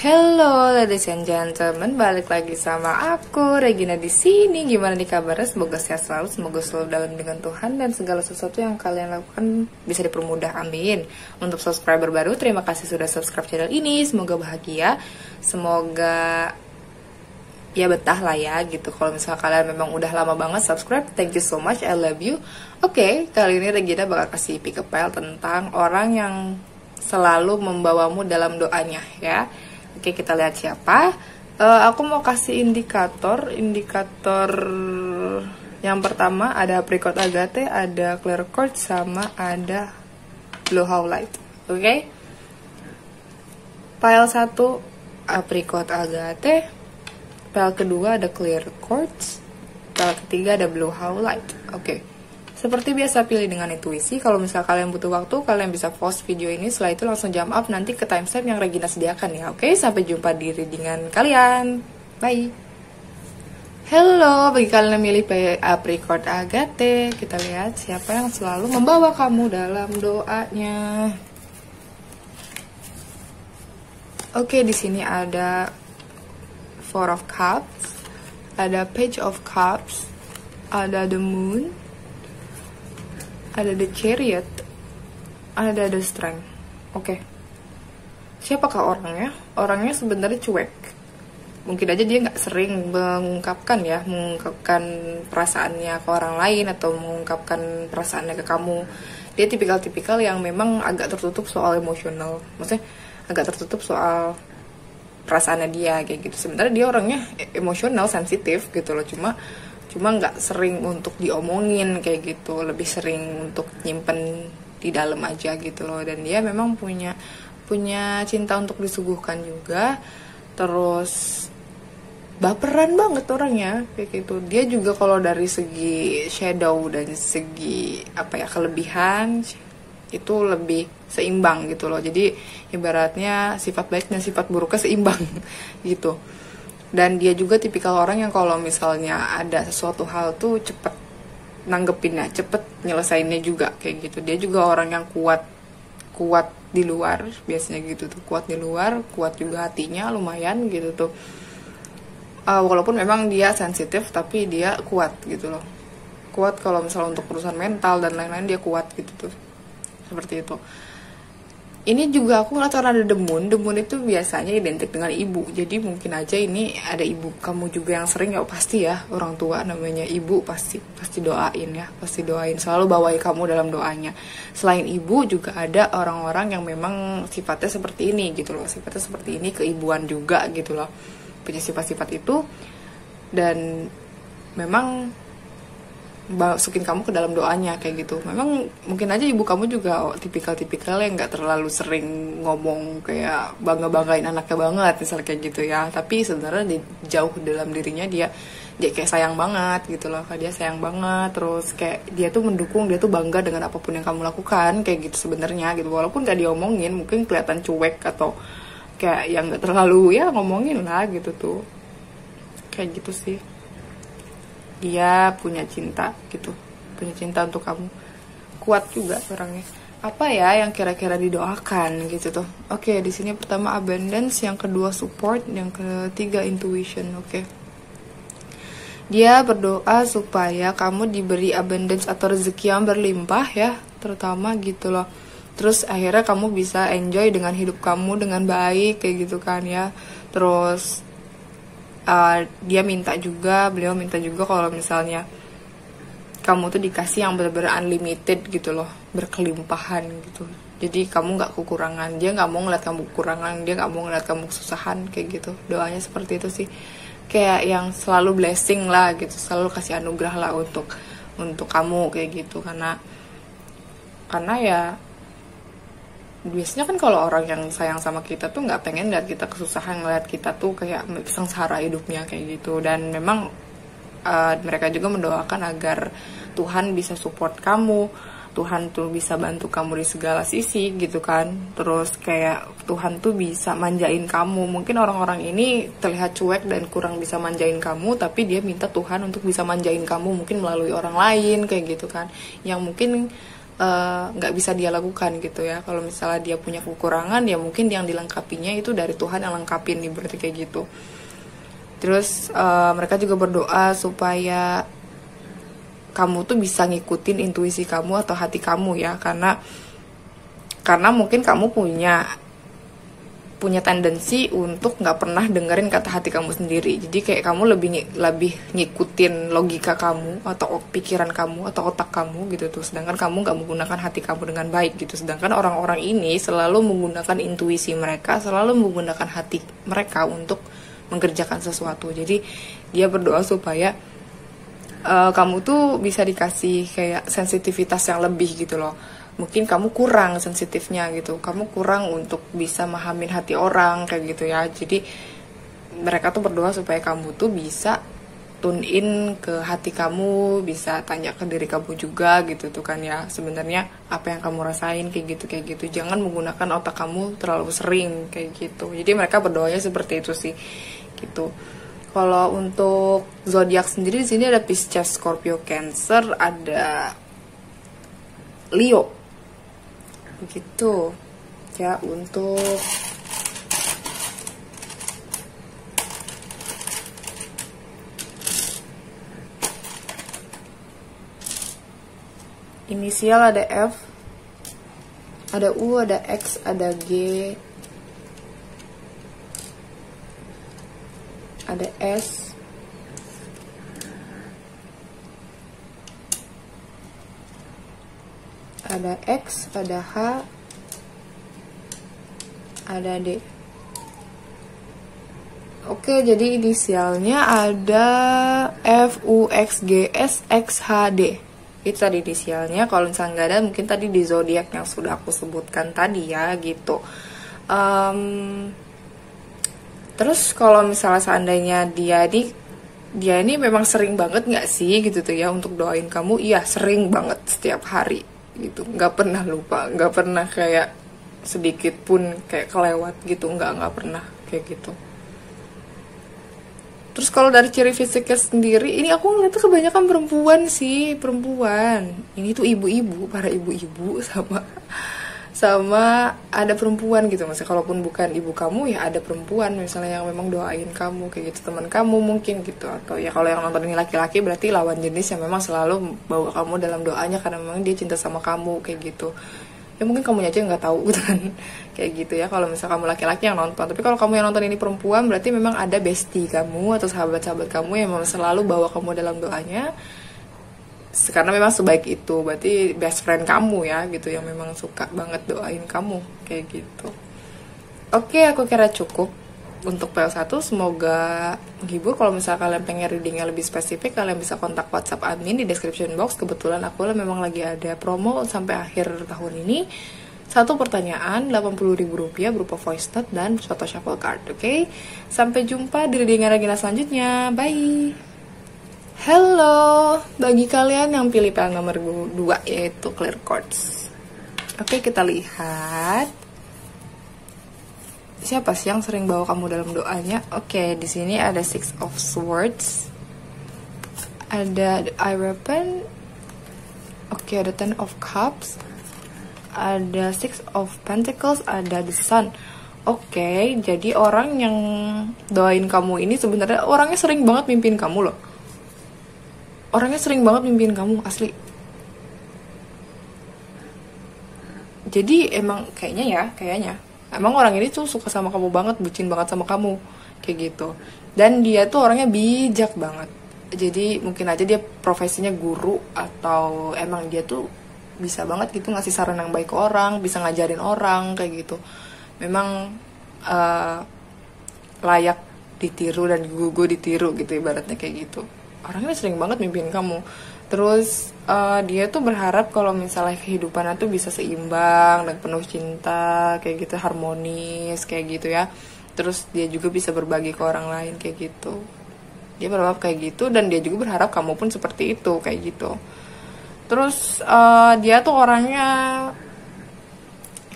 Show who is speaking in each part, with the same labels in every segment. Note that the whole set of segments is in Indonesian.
Speaker 1: Hello ladies and gentlemen, balik lagi sama aku Regina di sini. Gimana nih kabarnya? Semoga sehat selalu, semoga selalu dalam dengan Tuhan dan segala sesuatu yang kalian lakukan bisa dipermudah. Amin. Untuk subscriber baru, terima kasih sudah subscribe channel ini. Semoga bahagia, semoga ya betah lah ya gitu. Kalau misalnya kalian memang udah lama banget subscribe, thank you so much, I love you. Oke, kali ini Regina bakal kasih pick up file tentang orang yang selalu membawamu dalam doanya ya. Oke, kita lihat siapa. Aku mau kasih indikator yang pertama ada Apricot Agate, ada Clear Quartz, sama ada Blue Howlite. Oke. File 1 Apricot Agate, file kedua ada Clear Quartz, file ketiga ada Blue Howlite. Oke. Seperti biasa, pilih dengan intuisi. Kalau misalnya kalian butuh waktu, kalian bisa pause video ini. Setelah itu langsung jump up nanti ke timestamp yang Regina sediakan ya. Oke, sampai jumpa di readingan kalian. Bye. Hello, bagi kalian yang milih Apricot Agate, kita lihat siapa yang selalu membawa kamu dalam doanya. Oke, di sini ada Four of Cups, ada Page of Cups, ada The Moon, ada The Chariot, ada The Strength. Oke. Siapakah orangnya? Orangnya sebenarnya cuek. Mungkin aja dia nggak sering mengungkapkan perasaannya ke orang lain atau mengungkapkan perasaannya ke kamu. Dia tipikal-tipikal yang memang agak tertutup soal emosional. Maksudnya agak tertutup soal perasaannya dia kayak gitu. Sebenarnya dia orangnya emosional, sensitif gitu loh. Cuma nggak sering untuk diomongin kayak gitu, lebih sering untuk nyimpen di dalam aja gitu loh. Dan dia memang punya cinta untuk disuguhkan juga, terus baperan banget orangnya kayak gitu. Dia juga kalau dari segi shadow dan segi kelebihan itu lebih seimbang gitu loh. Jadi ibaratnya sifat baik dan sifat buruknya seimbang gitu. Dan dia juga tipikal orang yang kalau misalnya ada sesuatu hal tuh cepet nanggepinnya, cepet nyelesainnya juga kayak gitu. Dia juga orang yang kuat di luar biasanya gitu tuh, kuat di luar, kuat juga hatinya lumayan gitu tuh. Walaupun memang dia sensitif tapi dia kuat gitu loh. Kuat kalau misalnya untuk urusan mental dan lain-lain dia kuat gitu tuh. Seperti itu. Ini juga aku ngeliat karena ada The Moon itu biasanya identik dengan ibu. Jadi mungkin aja ini ada ibu kamu juga yang sering, ya pasti ya, orang tua namanya ibu pasti doain ya, pasti doain, selalu bawain kamu dalam doanya. Selain ibu juga ada orang-orang yang memang sifatnya seperti ini gitu loh, sifatnya seperti ini, keibuan juga gitu loh, punya sifat-sifat itu. Dan memang masukin kamu ke dalam doanya kayak gitu. Memang mungkin aja ibu kamu juga tipikal-tipikal yang nggak terlalu sering ngomong kayak banggain anaknya banget misalnya kayak gitu ya, tapi sebenarnya jauh dalam dirinya dia kayak sayang banget gitu loh. Dia sayang banget, terus kayak dia tuh mendukung, dia tuh bangga dengan apapun yang kamu lakukan kayak gitu sebenarnya gitu. Walaupun gak diomongin, mungkin kelihatan cuek atau kayak yang nggak terlalu ya ngomongin lah gitu tuh, kayak gitu sih. Dia punya cinta gitu, punya cinta untuk kamu, kuat juga orangnya. Apa ya yang kira-kira didoakan gitu tuh? Oke, di sini pertama abundance, yang kedua support, yang ketiga intuition. Oke. Dia berdoa supaya kamu diberi abundance atau rezeki yang berlimpah ya, terutama gitu loh. Terus akhirnya kamu bisa enjoy dengan hidup kamu dengan baik kayak gitu kan ya. Terus beliau minta juga kalau misalnya kamu tuh dikasih yang benar-benar unlimited gitu loh, berkelimpahan gitu. Jadi kamu nggak kekurangan, dia nggak mau ngeliat kamu kekurangan, dia nggak mau ngeliat kamu kesusahan kayak gitu. Doanya seperti itu sih, kayak yang selalu blessing lah gitu, selalu kasih anugerah lah untuk kamu kayak gitu. Karena ya biasanya kan kalau orang yang sayang sama kita tuh nggak pengen lihat kita kesusahan, ngeliat kita tuh kayak sengsara hidupnya kayak gitu. Dan memang mereka juga mendoakan agar Tuhan bisa support kamu, Tuhan tuh bisa bantu kamu di segala sisi gitu kan. Terus kayak Tuhan tuh bisa manjain kamu. Mungkin orang-orang ini terlihat cuek dan kurang bisa manjain kamu, tapi dia minta Tuhan untuk bisa manjain kamu, mungkin melalui orang lain kayak gitu kan, yang mungkin nggak bisa dia lakukan gitu ya. Kalau misalnya dia punya kekurangan, ya mungkin yang dilengkapinya itu dari Tuhan yang lengkapin nih, berarti kayak gitu. Terus mereka juga berdoa supaya kamu tuh bisa ngikutin intuisi kamu atau hati kamu ya, karena mungkin kamu punya tendensi untuk nggak pernah dengerin kata hati kamu sendiri. Jadi kayak kamu lebih ngikutin logika kamu atau pikiran kamu atau otak kamu gitu tuh, sedangkan kamu nggak menggunakan hati kamu dengan baik gitu. Sedangkan orang-orang ini selalu menggunakan intuisi mereka, selalu menggunakan hati mereka untuk mengerjakan sesuatu. Jadi dia berdoa supaya kamu tuh bisa dikasih kayak sensitivitas yang lebih gitu loh. Mungkin kamu kurang sensitifnya gitu, kamu kurang untuk bisa memahamin hati orang kayak gitu ya. Jadi mereka tuh berdoa supaya kamu tuh bisa tune in ke hati kamu, bisa tanya ke diri kamu juga gitu tuh kan ya, sebenarnya apa yang kamu rasain kayak gitu. Jangan menggunakan otak kamu terlalu sering kayak gitu. Jadi mereka berdoanya seperti itu sih gitu. Kalau untuk zodiak sendiri di sini ada Pisces, Scorpio, Cancer, ada Leo. Begitu. Ya, untuk inisial ada F, ada U, ada X, ada G, ada S, ada X, ada H, ada D. Oke, jadi inisialnya ada F, U, X, G, S, X, H, D. Itu tadi inisialnya. Kalau misalnya nggak ada, mungkin tadi di zodiak yang sudah aku sebutkan tadi ya gitu. Terus kalau misalnya seandainya dia ini memang sering banget nggak sih gitu tuh ya untuk doain kamu? Iya, sering banget setiap hari gitu, nggak pernah lupa, nggak pernah kayak sedikit pun kayak kelewat gitu, nggak pernah kayak gitu. Terus kalau dari ciri fisiknya sendiri, ini aku ngeliatnya kebanyakan perempuan. Ini tuh ibu-ibu, para ibu-ibu sama ada perempuan gitu. Maksudnya kalaupun bukan ibu kamu ya ada perempuan misalnya yang memang doain kamu kayak gitu, teman kamu mungkin gitu. Atau ya kalau yang nonton ini laki-laki berarti lawan jenis yang memang selalu bawa kamu dalam doanya karena memang dia cinta sama kamu kayak gitu. Ya mungkin kamu aja nggak tahu gitu kan, kayak gitu ya kalau misal kamu laki-laki yang nonton. Tapi kalau kamu yang nonton ini perempuan, berarti memang ada bestie kamu atau sahabat-sahabat kamu yang memang selalu bawa kamu dalam doanya, karena memang sebaik itu. Berarti best friend kamu ya gitu, yang memang suka banget doain kamu kayak gitu. Oke, aku kira cukup untuk PL1. Semoga menghibur. Kalau misalnya kalian pengen readingnya lebih spesifik, kalian bisa kontak WhatsApp admin di description box. Kebetulan aku memang lagi ada promo sampai akhir tahun ini. Satu pertanyaan Rp80.000 berupa voice note dan foto shuffle card. Oke, sampai jumpa di readingan Regina selanjutnya. Bye. Hello, bagi kalian yang pilih PL nomor 2 yaitu Clear Quartz. Oke, kita lihat siapa sih yang sering bawa kamu dalam doanya. Oke, di sini ada Six of Swords, ada the Hierophant, oke, ada Ten of Cups, ada Six of Pentacles, ada the Sun. Oke, jadi orang yang doain kamu ini sebenarnya orangnya sering banget mimpin kamu loh. Orangnya sering banget mimpin kamu, asli. Jadi emang kayaknya emang orang ini tuh suka sama kamu banget, bucin banget sama kamu kayak gitu. Dan dia tuh orangnya bijak banget. Jadi mungkin aja dia profesinya guru, atau emang dia tuh bisa banget gitu ngasih saran yang baik ke orang, bisa ngajarin orang kayak gitu. Memang layak ditiru dan gue ditiru gitu, ibaratnya kayak gitu. Orangnya sering banget mimpin kamu. Terus dia tuh berharap kalau misalnya kehidupan tuh bisa seimbang dan penuh cinta kayak gitu, harmonis kayak gitu ya. Terus dia juga bisa berbagi ke orang lain kayak gitu. Dia berharap kayak gitu, dan dia juga berharap kamu pun seperti itu kayak gitu. Terus dia tuh orangnya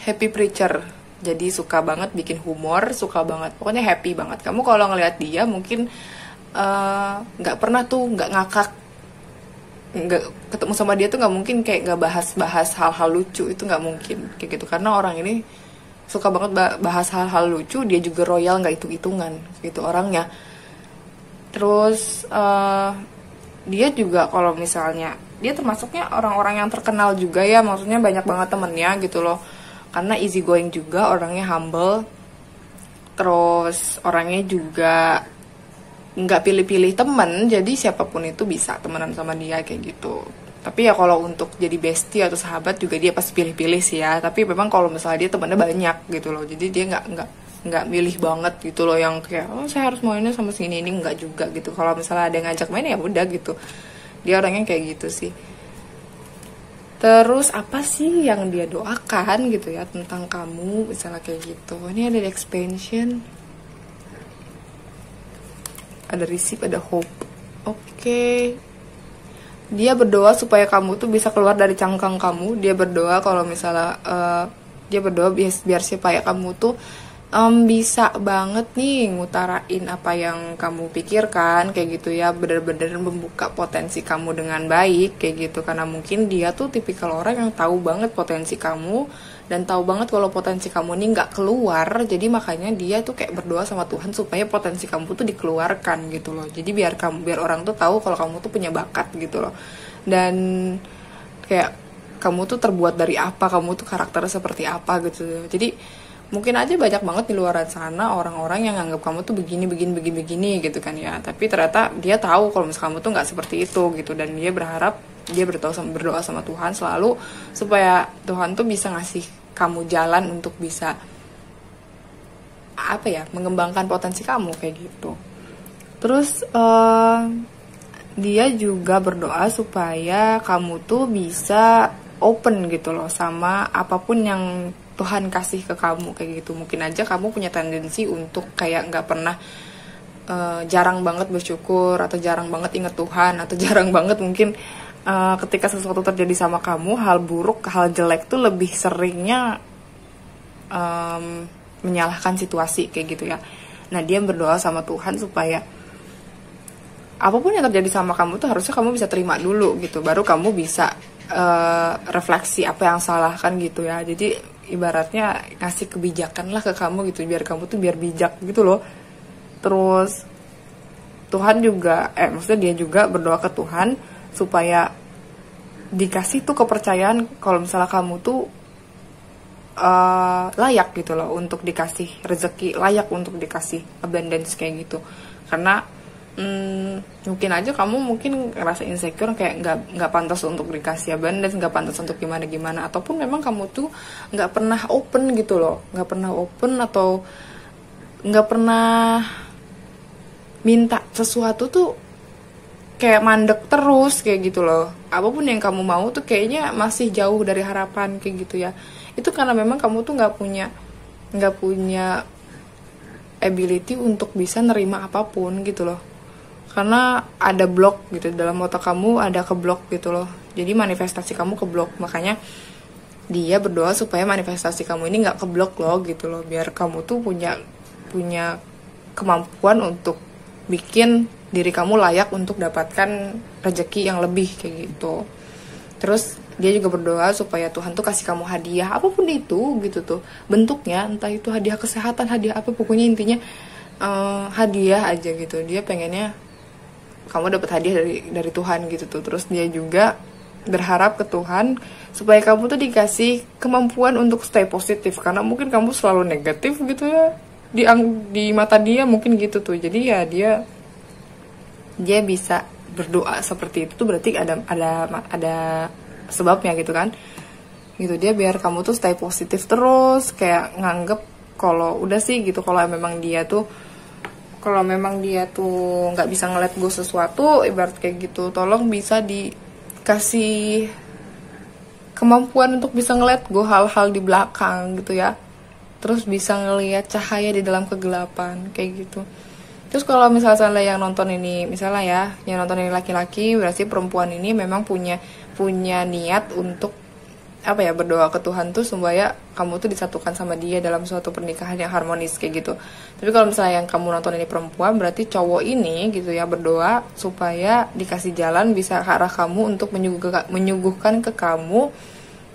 Speaker 1: happy preacher, jadi suka banget bikin humor, suka banget, pokoknya happy banget. Kamu kalau ngelihat dia mungkin nggak pernah tuh nggak ngakak nggak ketemu sama dia tuh nggak mungkin kayak nggak bahas hal-hal lucu, itu nggak mungkin kayak gitu, karena orang ini suka banget bahas hal-hal lucu. Dia juga royal, nggak hitung-hitungan gitu orangnya. Terus dia juga kalau misalnya dia termasuknya orang-orang yang terkenal juga ya, maksudnya banyak banget temennya gitu loh, karena easy going juga, orangnya humble, terus orangnya juga nggak pilih-pilih temen, jadi siapapun itu bisa temenan sama dia kayak gitu. Tapi ya kalau untuk jadi bestie atau sahabat juga dia pasti pilih-pilih sih ya. Tapi memang kalau misalnya dia temennya banyak gitu loh, jadi dia nggak milih banget gitu loh, yang kayak oh saya harus mainnya sama sini, ini nggak juga gitu. Kalau misalnya ada yang ngajak main ya udah gitu, dia orangnya kayak gitu sih. Terus apa sih yang dia doakan gitu ya tentang kamu, misalnya kayak gitu. Ini ada expansion, ada receive, ada hope. Oke. Dia berdoa supaya kamu tuh bisa keluar dari cangkang kamu. Dia berdoa kalau misalnya dia berdoa biar supaya kamu tuh bisa banget nih ngutarain apa yang kamu pikirkan kayak gitu ya, bener-bener membuka potensi kamu dengan baik kayak gitu. Karena mungkin dia tuh tipikal orang yang tahu banget potensi kamu dan tahu banget kalau potensi kamu ini nggak keluar, jadi makanya dia tuh kayak berdoa sama Tuhan supaya potensi kamu tuh dikeluarkan gitu loh. Jadi biar orang tuh tahu kalau kamu tuh punya bakat gitu loh, dan kayak kamu tuh terbuat dari apa, kamu tuh karakternya seperti apa gitu. Jadi mungkin aja banyak banget di luar sana orang-orang yang nganggap kamu tuh begini gitu kan ya, tapi ternyata dia tahu kalau misalnya kamu tuh nggak seperti itu gitu, dan dia berharap, dia berdoa sama Tuhan selalu supaya Tuhan tuh bisa ngasih kamu jalan untuk bisa apa ya, mengembangkan potensi kamu kayak gitu. Terus dia juga berdoa supaya kamu tuh bisa open gitu loh sama apapun yang Tuhan kasih ke kamu kayak gitu. Mungkin aja kamu punya tendensi untuk kayak nggak pernah jarang banget bersyukur, atau jarang banget inget Tuhan, atau jarang banget mungkin ketika sesuatu terjadi sama kamu, hal buruk, hal jelek tuh lebih seringnya menyalahkan situasi kayak gitu ya. Nah dia berdoa sama Tuhan supaya apapun yang terjadi sama kamu tuh harusnya kamu bisa terima dulu gitu, baru kamu bisa refleksi apa yang salah kan gitu ya. Jadi ibaratnya ngasih kebijakan lah ke kamu gitu, biar kamu tuh biar bijak gitu loh. Terus Tuhan juga maksudnya dia juga berdoa ke Tuhan supaya dikasih tuh kepercayaan kalau misalnya kamu tuh layak gitu loh untuk dikasih rezeki, layak untuk dikasih abundance kayak gitu. Karena mungkin aja kamu mungkin ngerasa insecure kayak nggak pantas untuk dikasih abundance, nggak pantas untuk gimana, ataupun memang kamu tuh nggak pernah open gitu loh, nggak pernah open atau nggak pernah minta sesuatu tuh kayak mandek terus kayak gitu loh. Apapun yang kamu mau tuh kayaknya masih jauh dari harapan kayak gitu ya. Itu karena memang kamu tuh nggak punya ability untuk bisa nerima apapun gitu loh. Karena ada blok gitu dalam otak kamu, ada keblok gitu loh. Jadi manifestasi kamu keblok. Makanya dia berdoa supaya manifestasi kamu ini nggak keblok loh gitu loh. Biar kamu tuh punya kemampuan untuk bikin diri kamu layak untuk dapatkan rezeki yang lebih kayak gitu. Terus dia juga berdoa supaya Tuhan tuh kasih kamu hadiah apapun itu gitu tuh bentuknya, entah itu hadiah kesehatan, hadiah apa, pokoknya intinya hadiah aja gitu. Dia pengennya kamu dapat hadiah dari Tuhan gitu tuh. Terus dia juga berharap ke Tuhan supaya kamu tuh dikasih kemampuan untuk stay positif, karena mungkin kamu selalu negatif gitu ya di mata dia mungkin gitu tuh. Jadi ya dia bisa berdoa seperti itu tuh berarti ada sebabnya gitu kan gitu. Dia biar kamu tuh stay positif terus, kayak nganggep kalau udah sih gitu, kalau memang dia tuh nggak bisa ngeliat gue sesuatu ibarat kayak gitu, tolong bisa dikasih kemampuan untuk bisa ngeliat gue hal-hal di belakang gitu ya, terus bisa ngeliat cahaya di dalam kegelapan kayak gitu. Terus kalau misalnya yang nonton ini, misalnya ya, yang nonton ini laki-laki, berarti perempuan ini memang punya niat untuk apa ya, berdoa ke Tuhan tuh supaya kamu tuh disatukan sama dia dalam suatu pernikahan yang harmonis kayak gitu. Tapi kalau misalnya yang kamu nonton ini perempuan, berarti cowok ini gitu ya berdoa supaya dikasih jalan bisa ke arah kamu untuk menyuguhkan ke kamu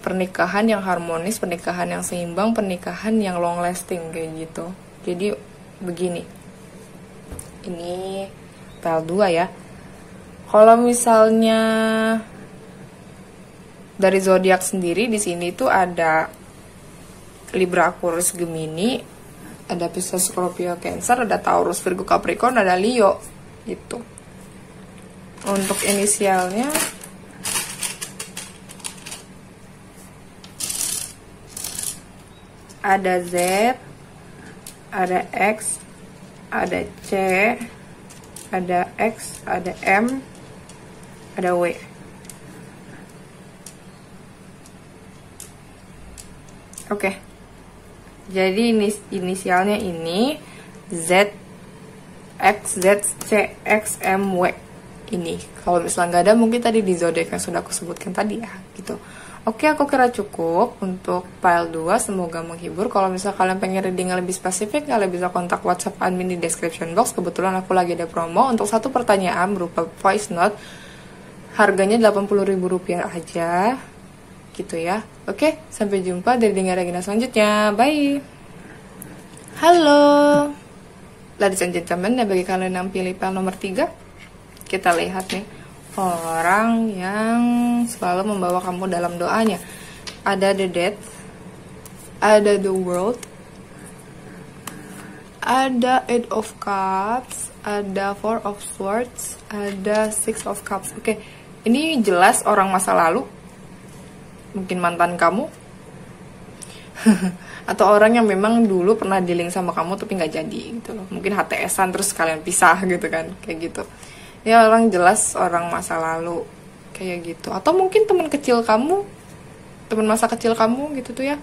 Speaker 1: pernikahan yang harmonis, pernikahan yang seimbang, pernikahan yang long lasting kayak gitu. Jadi begini, ini PL2 ya. Kalau misalnya dari zodiak sendiri di sini tuh ada Libra, Aquarius, Gemini, ada Pisces, Scorpio, Cancer, ada Taurus, Virgo, Capricorn, ada Leo gitu. Untuk inisialnya ada Z, ada X, ada C, ada X, ada M, ada W. Oke. Jadi inisialnya ini Z, X, Z, C, X, M, W. Ini. Kalau misalnya nggak ada, mungkin tadi di zodiak yang sudah aku sebutkan tadi ya, gitu. Oke, aku kira cukup untuk file 2. Semoga menghibur. Kalau misalnya kalian pengen reading yang lebih spesifik, kalian bisa kontak WhatsApp admin di description box. Kebetulan aku lagi ada promo untuk satu pertanyaan berupa voice note. Harganya Rp80.000 aja. Gitu ya. Oke, sampai jumpa dari Dengar Regina selanjutnya. Bye. Halo. Ladies and gentlemen, bagi kalian yang pilih file nomor 3, kita lihat nih orang yang selalu membawa kamu dalam doanya. Ada the death, ada the world, ada 8 of cups, ada 4 of swords, ada 6 of cups. Oke, ini jelas orang masa lalu, mungkin mantan kamu atau orang yang memang dulu pernah dealing sama kamu tapi nggak jadi gitu loh. Mungkin HTS-an terus kalian pisah gitu kan, kayak gitu ya. Orang jelas orang masa lalu kayak gitu. Atau mungkin teman kecil kamu, teman masa kecil kamu gitu tuh ya.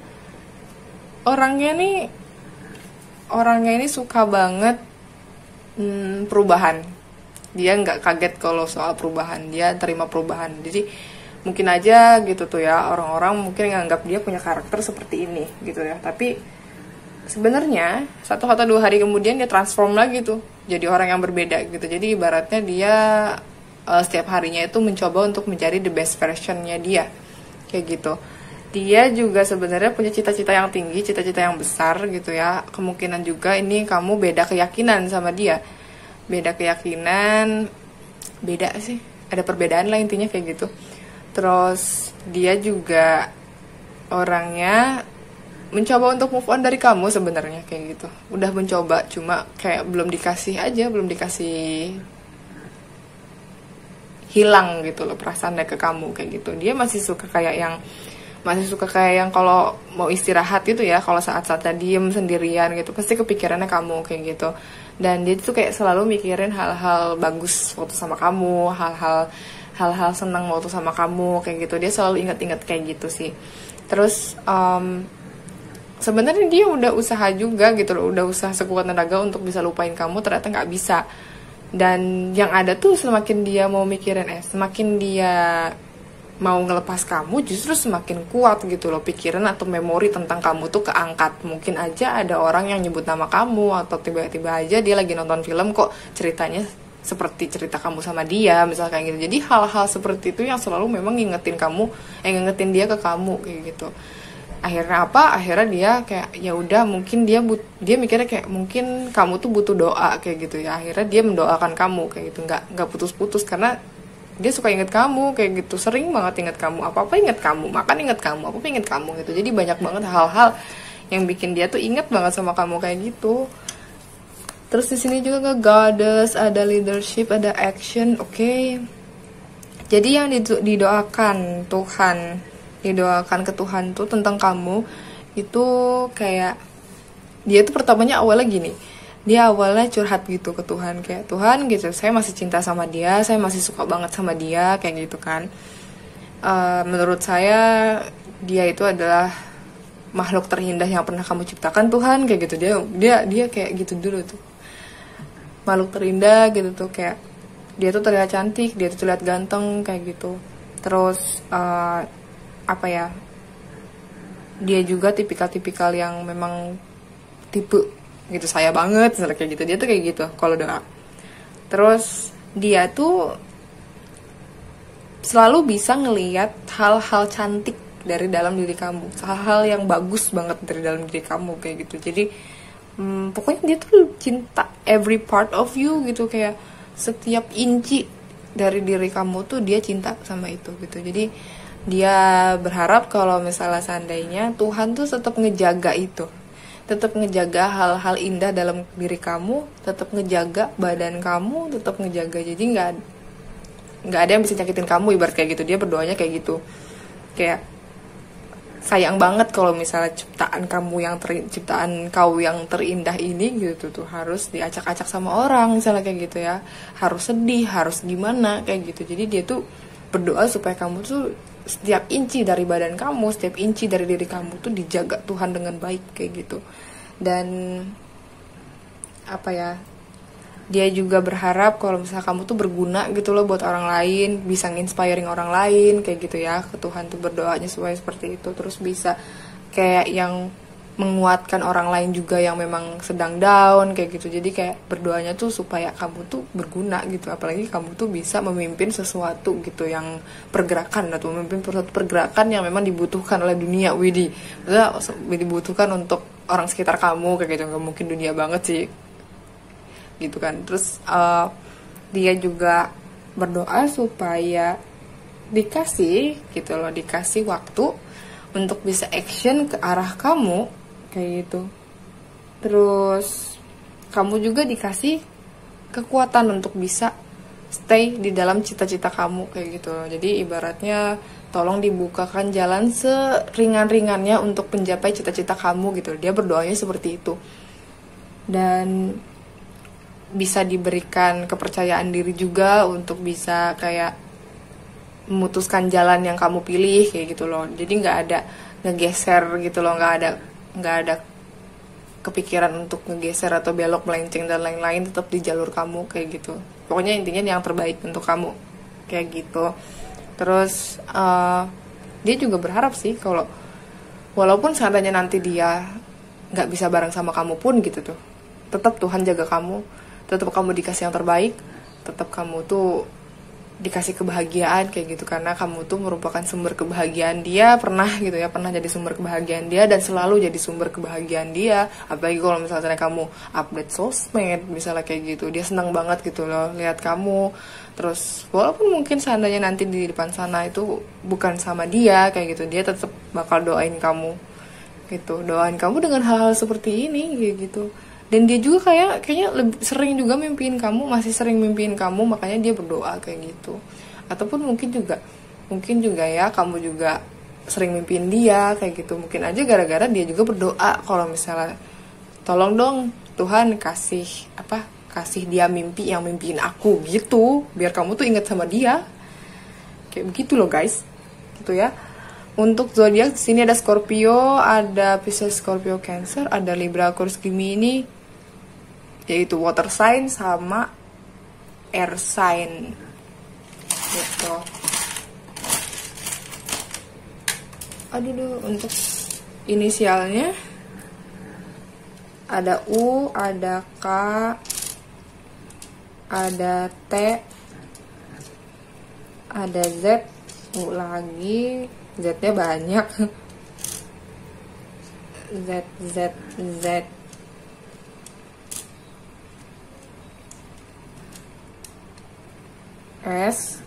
Speaker 1: Orangnya ini suka banget perubahan. Dia nggak kaget kalau soal perubahan, dia terima perubahan. Jadi mungkin aja gitu tuh ya, orang-orang mungkin nganggap dia punya karakter seperti ini gitu ya. Tapi sebenarnya 1 atau 2 hari kemudian dia transform lagi tuh jadi orang yang berbeda gitu. Jadi ibaratnya dia setiap harinya itu mencoba untuk mencari the best versionnya dia kayak gitu. Dia juga sebenarnya punya cita-cita yang tinggi, cita-cita yang besar gitu ya. Kemungkinan juga ini kamu beda keyakinan sama dia. Beda keyakinan, beda sih, ada perbedaan lah intinya kayak gitu. Terus dia juga orangnya mencoba untuk move on dari kamu sebenarnya kayak gitu. Udah mencoba, cuma kayak belum dikasih aja, belum dikasih, hilang gitu loh perasaannya ke kamu kayak gitu. Dia masih suka kayak yang kalau mau istirahat gitu ya, kalau saat-saatnya diem sendirian gitu pasti kepikirannya kamu kayak gitu. Dan dia tuh kayak selalu mikirin hal-hal bagus waktu sama kamu, hal-hal senang waktu sama kamu kayak gitu. Dia selalu ingat-ingat kayak gitu sih. Terus sebenarnya dia udah usaha juga gitu loh, udah usaha sekuat tenaga untuk bisa lupain kamu, ternyata nggak bisa. Dan yang ada tuh semakin dia mau mikirin semakin dia mau ngelepas kamu, justru semakin kuat gitu loh pikiran atau memori tentang kamu tuh keangkat. Mungkin aja ada orang yang nyebut nama kamu, atau tiba-tiba aja dia lagi nonton film kok ceritanya seperti cerita kamu sama dia, misalnya kayak gitu. Jadi hal-hal seperti itu yang selalu memang ngingetin dia ke kamu kayak gitu. Akhirnya apa? Akhirnya dia kayak ya udah, mungkin dia mikirnya kayak mungkin kamu tuh butuh doa kayak gitu ya. Akhirnya dia mendoakan kamu kayak gitu, nggak putus-putus, karena dia suka inget kamu kayak gitu, sering banget inget kamu, apa-apa inget kamu, makan inget kamu, apa-apa inget kamu gitu. Jadi banyak banget hal-hal yang bikin dia tuh inget banget sama kamu kayak gitu. Terus di sini juga ke goddess, ada leadership, ada action, oke. Jadi yang didoakan ke Tuhan tuh tentang kamu itu kayak dia tuh pertamanya awalnya gini. Dia awalnya curhat gitu ke Tuhan, kayak Tuhan gitu, saya masih cinta sama dia, saya masih suka banget sama dia kayak gitu kan. Menurut saya dia itu adalah makhluk terindah yang pernah kamu ciptakan Tuhan kayak gitu. Dia kayak gitu dulu tuh, makhluk terindah gitu tuh, kayak dia tuh terlihat cantik, dia tuh terlihat ganteng kayak gitu. Terus dia juga tipikal-tipikal yang memang tipe gitu, saya banget misalnya kayak gitu. Dia tuh kayak gitu kalau doa. Terus dia tuh selalu bisa ngelihat hal-hal cantik dari dalam diri kamu, hal-hal yang bagus banget dari dalam diri kamu kayak gitu. Jadi pokoknya dia tuh cinta every part of you gitu, kayak setiap inci dari diri kamu tuh dia cinta sama itu gitu. Jadi dia berharap kalau misalnya seandainya Tuhan tuh tetap ngejaga itu, tetap ngejaga hal-hal indah dalam diri kamu, tetap ngejaga badan kamu, tetap ngejaga. Jadi nggak ada yang bisa nyakitin kamu, ibarat kayak gitu. Dia berdoanya kayak gitu, kayak sayang banget kalau misalnya ciptaan kau yang terindah ini gitu tuh harus diacak-acak sama orang misalnya kayak gitu ya, harus sedih, harus gimana kayak gitu. Jadi dia tuh berdoa supaya kamu tuh setiap inci dari badan kamu, setiap inci dari diri kamu tuh dijaga Tuhan dengan baik kayak gitu. Dan apa ya, dia juga berharap kalau misalnya kamu tuh berguna gitu loh buat orang lain, bisa nginspiring orang lain kayak gitu ya. Ke Tuhan tuh berdoanya supaya seperti itu. Terus bisa kayak yang menguatkan orang lain juga yang memang sedang down kayak gitu. Jadi kayak berdoanya tuh supaya kamu tuh berguna gitu, apalagi kamu tuh bisa memimpin sesuatu gitu, yang pergerakan atau memimpin suatu pergerakan yang memang dibutuhkan oleh dunia. Maksudnya dibutuhkan untuk orang sekitar kamu kayak gitu. Nggak mungkin dunia banget sih gitu kan. Terus dia juga berdoa supaya dikasih gitu loh, dikasih waktu untuk bisa action ke arah kamu kayak gitu. Terus kamu juga dikasih kekuatan untuk bisa stay di dalam cita-cita kamu kayak gitu loh. Jadi ibaratnya tolong dibukakan jalan seringan-ringannya untuk mencapai cita-cita kamu gitu. Dia berdoanya seperti itu. Dan bisa diberikan kepercayaan diri juga untuk bisa kayak memutuskan jalan yang kamu pilih kayak gitu loh. Jadi nggak ada ngegeser gitu loh, nggak ada kepikiran untuk ngegeser atau belok melenceng dan lain-lain, tetap di jalur kamu kayak gitu. Pokoknya intinya yang terbaik untuk kamu kayak gitu. Terus dia juga berharap sih kalau walaupun seandainya nanti dia nggak bisa bareng sama kamu pun gitu tuh, tetap Tuhan jaga kamu, tetap kamu dikasih yang terbaik, tetap kamu tuh dikasih kebahagiaan kayak gitu, karena kamu tuh merupakan sumber kebahagiaan dia, pernah jadi sumber kebahagiaan dia dan selalu jadi sumber kebahagiaan dia. Apalagi kalau misalnya kamu update sosmed misalnya kayak gitu, dia senang banget gitu loh lihat kamu. Terus walaupun mungkin seandainya nanti di depan sana itu bukan sama dia kayak gitu, dia tetap bakal doain kamu gitu, doain kamu dengan hal-hal seperti ini kayak gitu. Dan dia juga kayaknya lebih sering juga mimpiin kamu, masih sering mimpiin kamu, makanya dia berdoa kayak gitu. Ataupun mungkin juga ya kamu juga sering mimpiin dia kayak gitu. Mungkin aja gara-gara dia juga berdoa kalau misalnya tolong dong Tuhan kasih dia mimpi yang mimpiin aku gitu, biar kamu tuh inget sama dia. Kayak begitu loh guys. Gitu ya. Untuk zodiak di sini ada Scorpio, ada Pisces, Scorpio, Cancer, ada Libra, Aquarius, Gemini, yaitu water sign sama air sign gitu. Untuk inisialnya ada U, ada K, ada T, ada Z, U lagi, Z-nya banyak. Z S,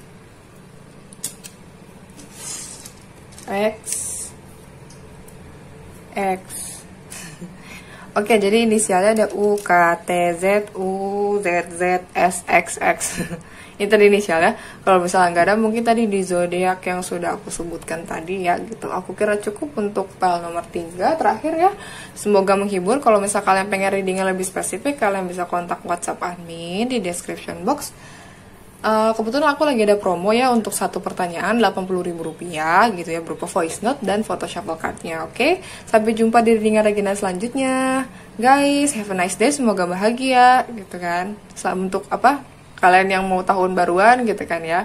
Speaker 1: X. Oke, jadi inisialnya ada U, K, T, Z, U, Z, Z, S, X, X. Itu tadi inisialnya. Kalau misalnya nggak ada, mungkin tadi di zodiak yang sudah aku sebutkan tadi ya gitu. Aku kira cukup untuk file nomor 3 terakhir ya. Semoga menghibur. Kalau misalnya kalian pengen readingnya lebih spesifik, kalian bisa kontak WhatsApp admin di description box. Kebetulan aku lagi ada promo ya untuk satu pertanyaan Rp80.000 gitu ya, berupa voice note dan foto shuffle cardnya. Oke, sampai jumpa di readingan Regina selanjutnya guys. Have a nice day, semoga bahagia gitu kan. Untuk kalian yang mau tahun baruan gitu kan ya,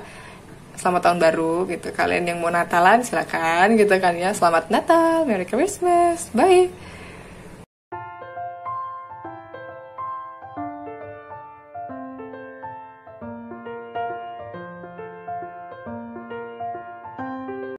Speaker 1: selamat tahun baru gitu. Kalian yang mau Natalan silakan gitu kan ya, selamat Natal, Merry Christmas, bye.